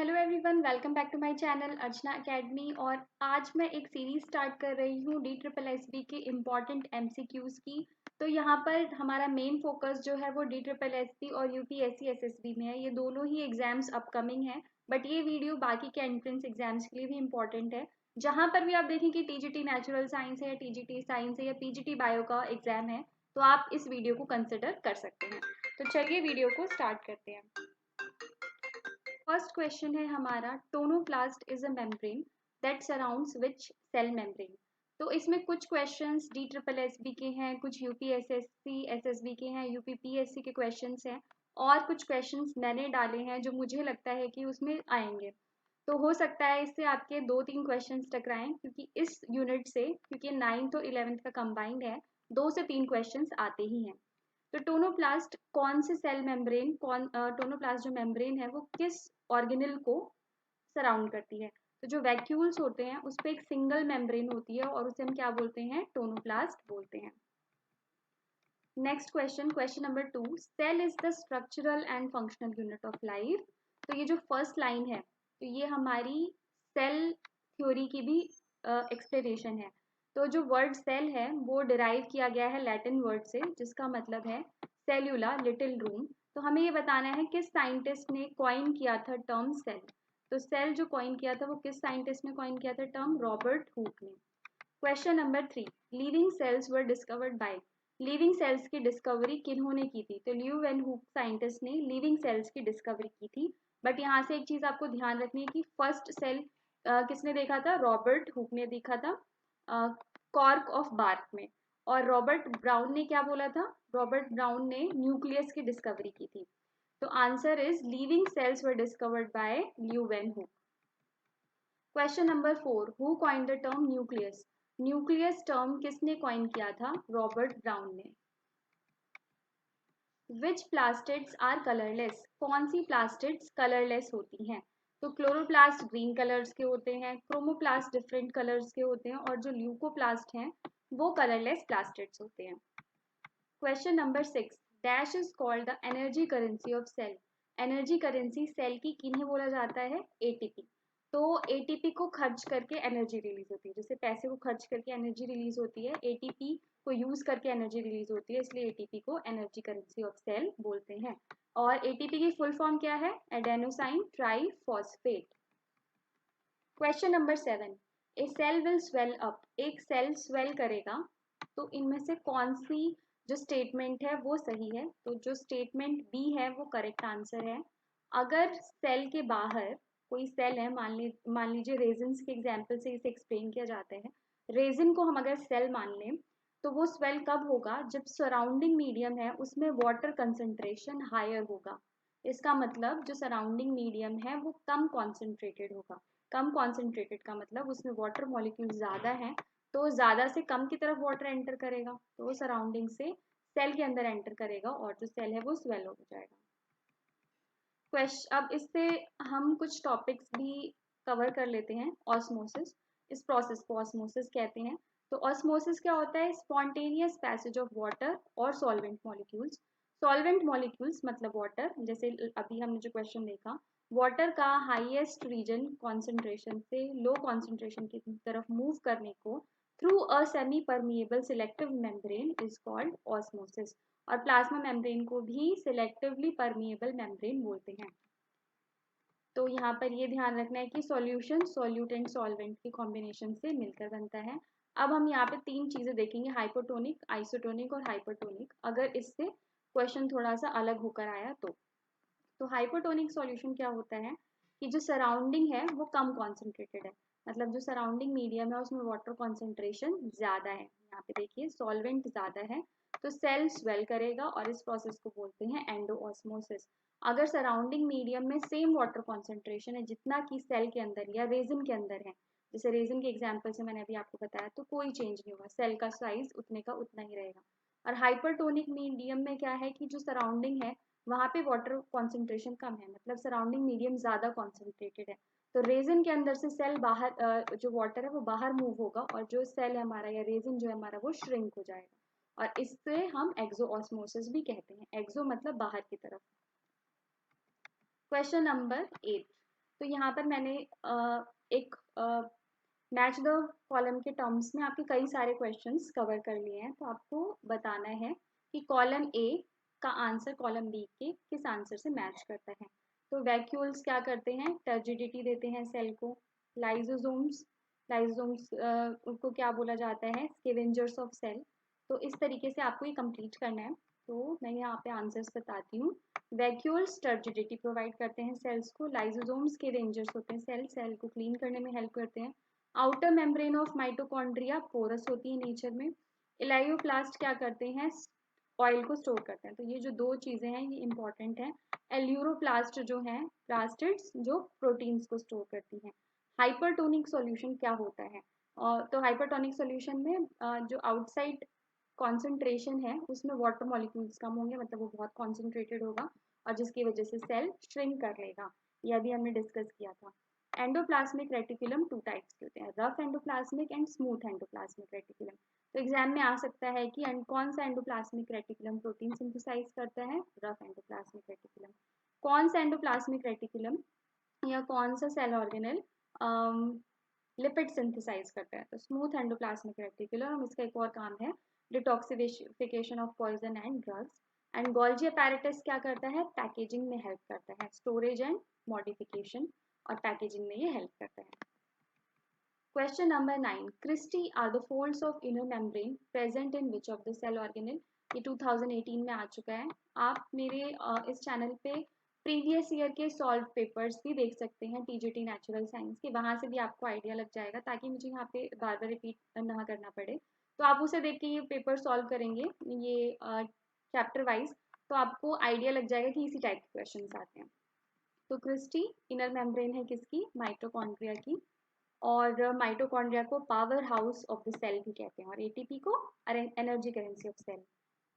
Hello everyone, welcome back to my channel Archana academy. और आज मैं एक सीरीज स्टार्ट कर रही हूँ DSSB के इम्पॉर्टेंट MCQs की। तो यहाँ पर हमारा मेन फोकस जो है वो DSSB और UPSC SSB में है। ये दोनों ही एग्जाम्स अपकमिंग हैं, बट ये वीडियो बाकी के एंट्रेंस एग्जाम्स के लिए भी इम्पॉर्टेंट है। जहाँ पर भी आप देखें कि TGT नेचुरल साइंस है या TGT साइंस है या PGT बायो का एग्जाम है, तो आप इस वीडियो को कंसिडर कर सकते हैं। तो चलिए वीडियो को स्टार्ट करते हैं। फर्स्ट क्वेश्चन है हमारा, tonoplast is a membrane that surrounds which cell membrane. तो इसमें कुछ क्वेश्चंस DSSB के हैं, कुछ UPSSC SSB के हैं, UPPSC के क्वेश्चंस हैं, और कुछ क्वेश्चंस मैंने डाले हैं जो मुझे लगता है कि उसमें आएंगे। तो हो सकता है इससे आपके 2-3 क्वेश्चंस टकराएं, क्योंकि इस यूनिट से, क्योंकि 9th और 11th का कंबाइंड है, 2 से 3 क्वेश्चंस आते ही हैं। तो टोनोप्लास्ट कौन से सेल मेम्ब्रेन, टोनोप्लास्ट जो मेम्ब्रेन है वो किस ऑर्गेनल को सराउंड करती है। तो जो वैक्यूल्स होते हैं उस पर एक सिंगल मेम्ब्रेन होती है और उसे हम क्या बोलते हैं, टोनोप्लास्ट बोलते हैं। Next question, question number 2, cell is the structural and functional unit of life. तो ये जो फर्स्ट लाइन है, तो ये हमारी सेल थ्योरी की भी एक्सप्लेनेशन है। तो जो वर्ड सेल है वो डिराइव किया गया है लैटिन वर्ड से, जिसका मतलब है सेल्यूला, लिटिल रूम। तो हमें ये बताना है किस साइंटिस्ट ने कॉइन किया था टर्म सेल। तो सेल जो कॉइन किया था वो किस साइंटिस्ट ने कॉइन किया था टर्म, रॉबर्ट हुक ने। Question number 3, living cells were discovered bye. Living cells की डिस्कवरी किन्होंने की थी। तो ल्यू वेन हुक साइंटिस्ट ने लिविंग सेल्स की डिस्कवरी की थी। बट यहाँ से एक चीज आपको ध्यान रखनी है कि फर्स्ट सेल किसने देखा था, रॉबर्ट हुक ने देखा था कॉर्क ऑफ बार्क में। और रॉबर्ट ब्राउन ने क्या बोला था, रॉबर्ट ब्राउन ने न्यूक्लियस की डिस्कवरी की थी। तो answer is living cells were discovered by Leeuwenhoek. Question number 4, who coined the term nucleus. Nucleus term किसने कॉइन किया था, रॉबर्ट ब्राउन ने। Which plastids are colourless. कौन सी प्लास्टिड्स कलरलेस होती हैं। तो क्लोरोप्लास्ट ग्रीन कलर्स के होते हैं, क्रोमोप्लास्ट डिफरेंट कलर्स के होते हैं, और जो ल्यूकोप्लास्ट हैं वो कलरलेस प्लास्टिड्स होते हैं। Question number 6, dash is called the energy currency of cell. Energy currency cell की किन्हें बोला जाता है, एटीपी। तो एटीपी को खर्च करके एनर्जी रिलीज होती है, जैसे पैसे को खर्च करके एनर्जी रिलीज होती है, एटीपी को यूज करके एनर्जी रिलीज होती है, इसलिए एटीपी को एनर्जी करेंसी ऑफ सेल बोलते हैं। और एटीपी की फुल फॉर्म क्या है, adenosine triphosphate. Question number 7, a cell will swell up. एक सेल स्वेल करेगा। तो इनमें से कौन सी जो स्टेटमेंट है वो सही है। तो जो स्टेटमेंट बी है वो करेक्ट आंसर है। अगर सेल के बाहर कोई सेल है, मान लीजिए रेजिन्स के एग्जाम्पल से इसे एक्सप्लेन किया जाता है। रेजिन को हम अगर सेल मान लें, तो वो स्वेल कब होगा, जब सराउंडिंग मीडियम है उसमें वाटर कंसंट्रेशन हायर होगा। इसका मतलब जो सराउंडिंग मीडियम है वो कम कॉन्सेंट्रेटेड होगा। कम कॉन्सेंट्रेटेड का मतलब उसमें वाटर मॉलिक्यूल ज़्यादा हैं, तो ज़्यादा से कम की तरफ वाटर एंटर करेगा, तो वो सराउंडिंग से सेल के अंदर एंटर करेगा और जो सेल है वो स्वेल हो जाएगा। अब इससे हम कुछ टॉपिक्स भी कवर कर लेते हैं। ऑस्मोसिस, इस प्रोसेस को ऑस्मोसिस कहते हैं। तो ऑस्मोसिस क्या होता है, स्पॉन्टेनियस पैसेज ऑफ वाटर और सॉल्वेंट मॉलिक्यूल्स। सॉल्वेंट मॉलिक्यूल्स मतलब वाटर, जैसे अभी हमने जो क्वेश्चन देखा, वाटर का हाईएस्ट रीजन कॉन्सेंट्रेशन से लो कॉन्सेंट्रेशन की तरफ मूव करने को through a semi permeable selective membrane is called osmosis. और प्लाज्मा मेम्ब्रेन को भी सिलेक्टिवली परमिएबल मेम्ब्रेन बोलते हैं। तो यहाँ पर ये ध्यान रखना है कि सॉल्यूशन सॉल्यूट एंड सॉल्वेंट के कॉम्बिनेशन से मिलकर बनता है। अब हम यहाँ पे 3 चीजें देखेंगे, हाइपोटोनिक, आइसोटोनिक और हाइपरटोनिक, अगर इससे क्वेश्चन थोड़ा सा अलग होकर आया तो हाइपोटोनिक सॉल्यूशन क्या होता है कि जो सराउंडिंग है वो कम कॉन्सेंट्रेटेड है, मतलब जो सराउंडिंग मीडियम है उसमें वाटर कॉन्सेंट्रेशन ज्यादा है। यहाँ पे देखिए सॉल्वेंट ज्यादा है, तो सेल स्वेल करेगा और इस प्रोसेस को बोलते हैं एंडोऑस्मोसिस। अगर सराउंडिंग मीडियम में सेम वाटर कॉन्सेंट्रेशन है जितना कि सेल के अंदर या रेजिन के अंदर है, जैसे रेजिन के एग्जाम्पल से मैंने अभी आपको बताया, तो कोई चेंज नहीं होगा, सेल का साइज उतने का उतना ही रहेगा। और हाइपरटोनिक मीडियम में क्या है कि जो सराउंडिंग है वहाँ पे वाटर कॉन्सेंट्रेशन कम है, मतलब सराउंडिंग मीडियम ज्यादा कॉन्सेंट्रेटेड है, तो रेजिन के अंदर से सेल बाहर, जो वाटर है वो बाहर मूव होगा और जो सेल है हमारा या रेजिन जो है हमारा वो श्रिंक हो जाएगा, और इससे हम एक्सोऑस्मोसिस भी कहते हैं। एक्सो मतलब बाहर की तरफ। क्वेश्चन नंबर 8, तो यहाँ पर मैंने एक मैच द कॉलम के टर्म्स में आपके कई सारे क्वेश्चंस कवर कर लिए हैं। तो आपको बताना है कि कॉलम ए का आंसर कॉलम बी के किस आंसर से मैच करता है। तो वैक्यूल्स क्या करते हैं, टर्जिडिटी देते हैं सेल को। लाइजोसोम्स लाइजोसोम्स को क्या बोला जाता है, स्केवेंजर्स ऑफ सेल। तो इस तरीके से आपको ये कंप्लीट करना है। तो मैं यहाँ पे आंसर्स बताती हूँ। वैक्यूल्स टर्जिडिटी प्रोवाइड करते हैं सेल्स को। लाइजोसोम्स के रेंजर्स होते हैं, सेल को क्लीन करने में हेल्प करते हैं। Outer membrane of mitochondria porous होती है नेचर में। इलायोप्लास्ट क्या करते हैं, ऑयल को स्टोर करते हैं। तो ये जो दो चीजें हैं ये इंपॉर्टेंट है। एल्यूरोप्लास्ट जो है प्लास्टिड्स जो प्रोटीन्स को स्टोर करती हैं। हाइपरटोनिक सॉल्यूशन क्या होता है, तो हाइपरटोनिक सॉल्यूशन में जो आउटसाइड कॉन्सेंट्रेशन है उसमें वाटर मॉलिक्यूल्स कम होंगे, मतलब वो बहुत कॉन्सेंट्रेटेड होगा और जिसकी वजह से सेल श्रिंक कर लेगा। ये अभी हमने डिस्कस किया था। एंडोप्लाज्मिक रेटिकुलम टू टाइप्स के होते हैं, rough endoplasmic and smooth endoplasmic reticulum. तो एग्जाम में आ सकता है कि कौन सा एंडोप्लाज्मिक रेटिकुलम प्रोटीन सिंथेसाइज करता है, रफ एंडोप्लाज्मिक रेटिकुलम। कौन सा एंडोप्लाज्मिक रेटिकुलम या कौन सा सेल ऑर्गेनल लिपिड सिंथेसाइज करता है, तो स्मूथ एंडोप्लाज्मिक रेटिकुलम। इसका एक और काम है detoxification of poison and drugs. And Golgi apparatus क्या करता है, पैकेजिंग में हेल्प करता है, स्टोरेज एंड मॉडिफिकेशन और पैकेजिंग में ये हेल्प करता है। Question number 9, cristae are the folds of inner membrane present in which of the cell organelle. ये 2018 में आ चुका है। आप मेरे इस चैनल पे प्रीवियस ईयर के सॉल्व पेपर्स भी देख सकते हैं टीजीटी नेचुरल साइंस के, वहां से भी आपको आइडिया लग जाएगा, ताकि मुझे यहाँ पे बार बार रिपीट ना करना पड़े। तो आप उसे देख के ये पेपर सॉल्व करेंगे, ये चैप्टर वाइज, तो आपको आइडिया लग जाएगा कि इसी टाइप के क्वेश्चन आते हैं। तो क्रिस्टी इनर मेम्ब्रेन है किसकी, माइटोकॉन्ड्रिया की। और माइटोकॉन्ड्रिया को power house of the cell भी कहते हैं और एटीपी को एनर्जी करेंसी ऑफ सेल।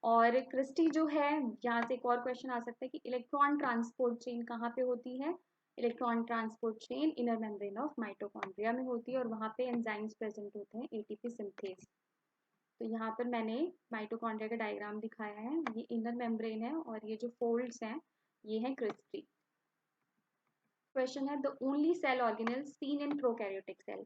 और क्रिस्टी जो है, यहाँ से एक और क्वेश्चन आ सकता है कि इलेक्ट्रॉन ट्रांसपोर्ट चेन कहाँ पे होती है। Electron transport chain inner membrane of mitochondria में होती है और वहाँ पे एंजाइम्स प्रेजेंट होते हैं, एटीपी सिंथेज। तो यहाँ पर मैंने माइटोकॉन्ड्रिया का डायग्राम दिखाया है, ये इनर मेम्ब्रेन है और ये जो फोल्ड्स हैं ये है क्रिस्टी। क्वेश्चन है the only cell organelle seen in prokaryotic cell.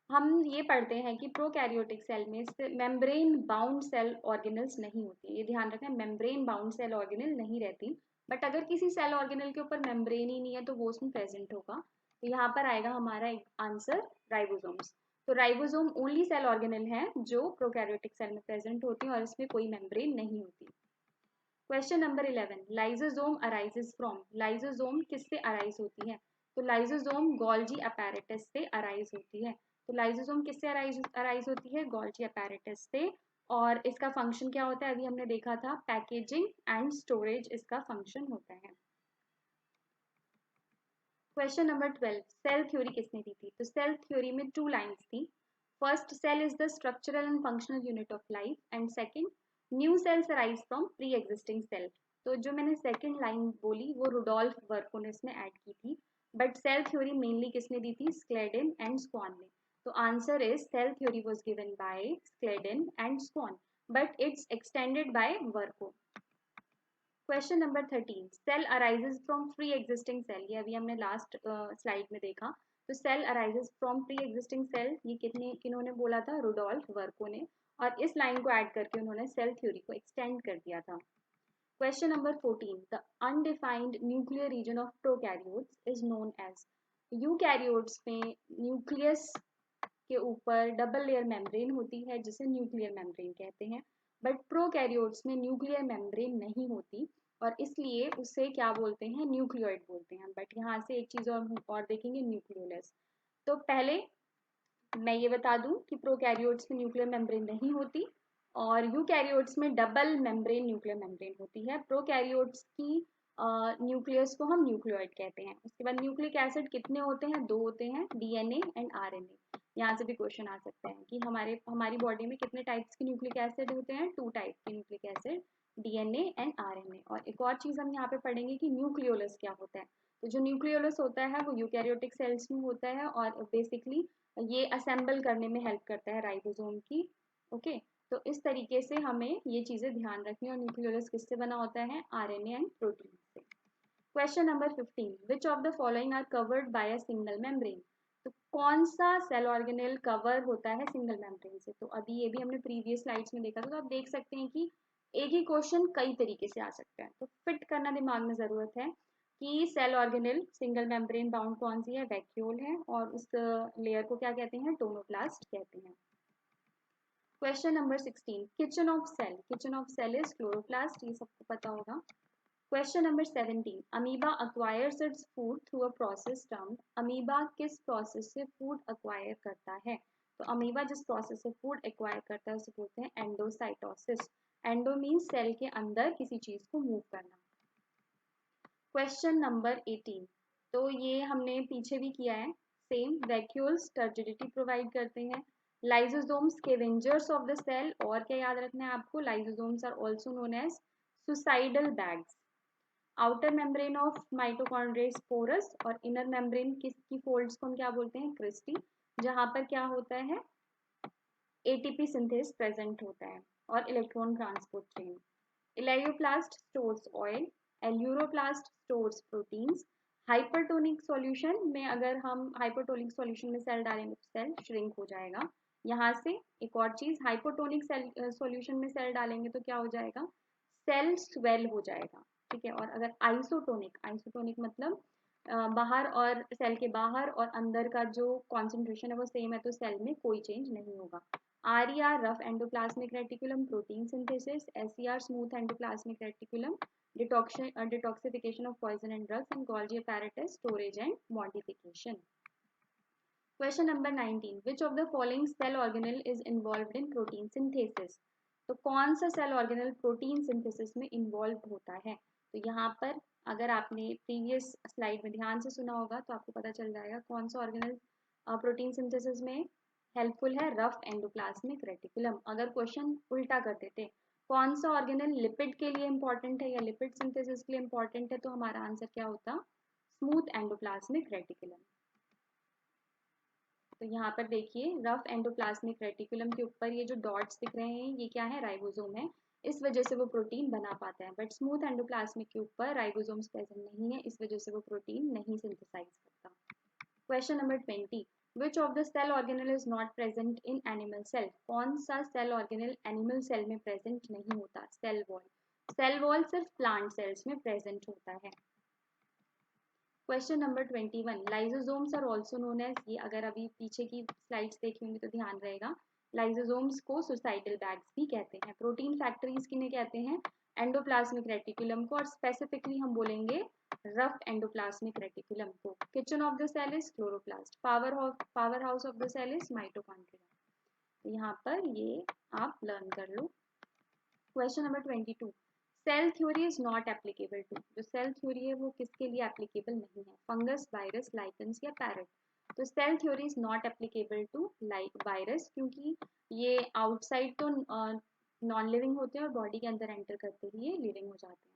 हम ये पढ़ते हैं कि प्रोकैरियोटिक सेल में मेम्ब्रेन बाउंड सेल ऑर्गेनल्स नहीं होती, ये ध्यान रखना, मेम्ब्रेन बाउंड सेल ऑर्गेनल नहीं रहती। बट अगर किसी सेल ऑर्गेनल के ऊपर मेम्ब्रेन ही नहीं है तो वो उसमें प्रेजेंट होगा। तो यहाँ पर आएगा हमारा आंसर राइबोसोम्स। तो राइबोसोम ओनली सेल ऑर्गेनल है जो प्रोकैरियोटिक सेल में प्रेजेंट होती है और इसमें कोई मेम्ब्रेन नहीं होती। Question number 11, lysosome arises from. Lysosome किससे अराइज होती है, तो लाइजोसोम गोल्जी अपैरेटस से अराइज होती है। तो लाइजोसोम किससे अराइज होती है, गोल्जी अपैरेटस से। और इसका फंक्शन क्या होता है, अभी हमने देखा था, पैकेजिंग एंड स्टोरेज इसका फंक्शन होता है। क्वेश्चन नंबर 12, सेल थ्योरी किसने दी थी, तो सेल थ्योरी में 2 लाइन्स थी। First, cell is the structural and functional unit of life, and second, new cells arise from pre existing cell. तो जो मैंने सेकंड लाइन बोली वो रुडोल्फ वर्को ने इसमें ऐड की थी, बट सेल थ्योरी मेनली किसने दी थी, स्क्लेडन एंड स्वान ने। तो answer is cell theory was given by Schleiden and Schwann, but it's extended by Virchow. Question number 13, cell arises from pre existing cell. ये अभी हमने last slide में देखा। तो cell arises from pre existing cell, ये किन्होंने बोला था, रुडोल्फ वर्को ने। और इस लाइन को ऐड करके उन्होंने सेल थ्योरी को एक्सटेंड कर दिया था। Question number 14, the undefined nuclear region of prokaryotes is known as. Eukaryotes में न्यूक्लियस के ऊपर डबल लेयर मेम्ब्रेन होती है जिसे न्यूक्लियर मेम्ब्रेन कहते हैं, बट प्रोकैरियोट्स में न्यूक्लियर मेम्ब्रेन नहीं होती और इसलिए उसे क्या बोलते हैं, न्यूक्लियोइड बोलते हैं। बट यहाँ से एक चीज और देखेंगे, न्यूक्लियोलस। तो पहले मैं ये बता दूं कि प्रोकैरियोट्स में न्यूक्लियर मेम्ब्रेन नहीं होती और यूकैरियोट्स में डबल मेम्ब्रेन न्यूक्लियर मेम्ब्रेन होती है। प्रोकैरियोट्स की न्यूक्लियस को हम न्यूक्लियोइड कहते हैं। उसके बाद न्यूक्लिक एसिड कितने होते हैं, 2 होते हैं, डीएनए एंड आरएनए। यहाँ से भी क्वेश्चन आ सकता है कि हमारी बॉडी में कितने टाइप्स के न्यूक्लिक एसिड होते हैं, 2 टाइप के nucleic acid, DNA and RNA. और एक और चीज हम यहाँ पे पढ़ेंगे कि न्यूक्लियोलस क्या होता है। तो जो न्यूक्लियोलस होता है वो यूकैरियोटिक सेल्स में होता है और बेसिकली ये असेंबल करने में हेल्प करता है राइबोसोम की। ओके, तो इस तरीके से हमें ये चीजें ध्यान रखनी है। और न्यूक्लियोलस किससे बना होता है, आरएनए एंड प्रोटीन से। Question number 15, which of the following are covered by a single membrane. तो कौन सा सेल ऑर्गेनेल कवर होता है सिंगल मेम्ब्रेन से। तो अभी ये भी हमने प्रीवियस स्लाइड्स में देखा था, तो आप देख सकते हैं कि एक ही क्वेश्चन कई तरीके से आ सकता है, तो फिट करना दिमाग में जरूरत है कि cell organelle single membrane bound कौन सी है, वैक्यूल है, और उस लेयर को क्या कहते हैं, टोनोप्लास्ट कहते हैं। Question number 16, kitchen of cell. Kitchen of cell is chloroplast, ये सबको पता होगा। Question number 17, amoeba acquires its food through a process termed. Amoeba किस प्रोसेस से फूड अक्वायर करता है। तो अमीबा जिस प्रोसेस से फूड एक्वायर करता है उसे बोलते हैं एंडोसाइटोसिस। एंडो मीन्स सेल के अंदर किसी चीज को मूव करना। क्वेश्चन नंबर 18, तो ये हमने पीछे भी किया है सेम। वैक्यूल्स टर्जिडिटी प्रोवाइड करते हैं। Lysosomes scavengers of the cell, और क्या याद रखना है आपको, lysosomes are also known as suicidal bags. Outer membrane of mitochondria is porous, और इनर मेम्ब्रेन किसकी फोल्ड्स को हम क्या बोलते हैं, क्रिस्टी, जहां पर क्या होता है, एटीपी सिंथेस प्रेजेंट होता है, और electron transport chain. Elaioplast stores oil, aleuroplast stores proteins. Hypertonic solution में अगर हम हाइपरटोनिक सॉल्यूशन में सेल डालेंगे तो सेल श्रिंक हो जाएगा। यहाँ से एक और चीज, हाइपोटोनिक सेल सॉल्यूशन में सेल डालेंगे तो क्या हो जाएगा, सेल स्वेल हो जाएगा, ठीक है। और अगर आइसोटोनिक, आइसोटोनिक मतलब बाहर और सेल के बाहर और अंदर का जो कॉन्सेंट्रेशन है वो सेम है, तो सेल में कोई चेंज नहीं होगा। RER rough endoplasmic reticulum protein synthesis, SER smooth endoplasmic reticulum detoxification of poison and drugs, and Golgi apparatus storage and modification. Question number 19, which of the following cell organelle is involved in protein synthesis. तो कौन सा cell organelle protein synthesis में involve होता है। तो यहाँ पर अगर आपने प्रीवियस स्लाइड में ध्यान से सुना होगा तो आपको पता चल जाएगा कौन सा ऑर्गेनल प्रोटीन सिंथेसिस में हेल्पफुल है, रफ एंडोप्लाज्मिक रेटिकुलम। अगर क्वेश्चन उल्टा कर देते, कौन सा ऑर्गेनल लिपिड के लिए इंपॉर्टेंट है या लिपिड सिंथेसिस के लिए इंपॉर्टेंट है, तो हमारा आंसर क्या होता, स्मूथ एंडोप्लाज्मिक रेटिकुलम। तो यहाँ पर देखिए रफ एंडोप्लाज्मिक रेटिकुलम के ऊपर ये जो डॉट्स दिख रहे हैं ये क्या है, राइबोसोम है, इस वजह से वो प्रोटीन बना पाता है। बट स्मूथ एंडोप्लाज्मिक के ऊपर राइबोसोम्स प्रेजेंट नहीं है, इस वजह से वो प्रोटीन नहीं सिंथेसाइज करता। Question number 20, which of the cell organelle is not present in animal cell. कौन सा सेल ऑर्गेनल एनिमल सेल में प्रेजेंट नहीं होता, सेल वॉल। सेल वॉल सिर्फ प्लांट सेल्स में प्रेजेंट होता है। Question number 21, lysosomes are also known as, ये अगर अभी पीछे की स्लाइड्स देखी होंगी तो ध्यान रहेगा, लाइसोसोम्स को सुसाइडल बैग्स भी कहते हैं। प्रोटीन फैक्टरीज किन्हें कहते हैं, एंडोप्लाज्मिक रेटिकुलम को, और स्पेसिफिकली हम बोलेंगे रफ एंडोप्लाज्मिक रेटिकुलम को। Kitchen of the cell is chloroplast, power house of the cell is mitochondria. यहाँ पर ये आप लर्न कर लो। Question number 22, cell theory is not applicable to. जो सेल थ्योरी है वो किसके लिए एप्लीकेबल नहीं है, फंगस, वायरस, लाइकन्स या पैरेट। तो cell theory is not applicable to virus, क्योंकि ये आउटसाइड तो नॉन लिविंग होते हैं और बॉडी के अंदर एंटर करते ही ये लिविंग हो जाते हैं।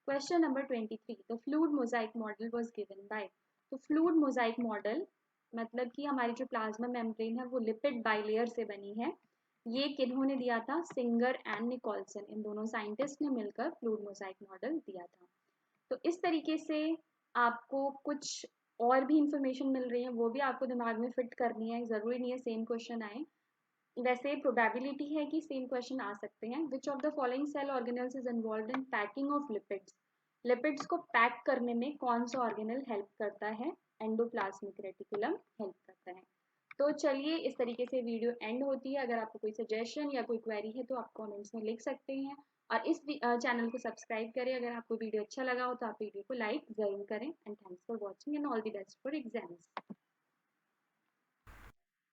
Question number 23, the fluid Mosaic model was given bye. तो फ्लूइड मोजाइक मॉडल मतलब कि हमारी जो प्लाज्मा मेम्ब्रेन है वो लिपिड बाइलेयर से बनी है। ये किन्होंने दिया था, सिंगर एंड निकोलसन, इन दोनों साइंटिस्ट ने मिलकर फ्लूइड मोजाइक मॉडल दिया था। तो इस तरीके से आपको कुछ और भी इंफॉर्मेशन मिल रही है, वो भी आपको दिमाग में फिट करनी है, जरूरी नहीं है सेम क्वेश्चन आए। वैसे प्रोबेबिलिटी है कि सेम क्वेश्चन आ सकते हैं। Which of the following cell organelles is involved in packing of lipids. Lipids को पैक करने में कौन सा ऑर्गेनल हेल्प करता है, एंडोप्लाज्मिक रेटिकुलम हेल्प करता है। तो चलिए इस तरीके से वीडियो एंड होती है। अगर आपको कोई सजेशन या कोई क्वेरी है तो आप कमेंट्स में लिख सकते हैं, और इस चैनल को सब्सक्राइब करें। अगर आपको वीडियो अच्छा लगा हो तो आप वीडियो को लाइक जरूर करें। And thanks for watching and all the best for exams.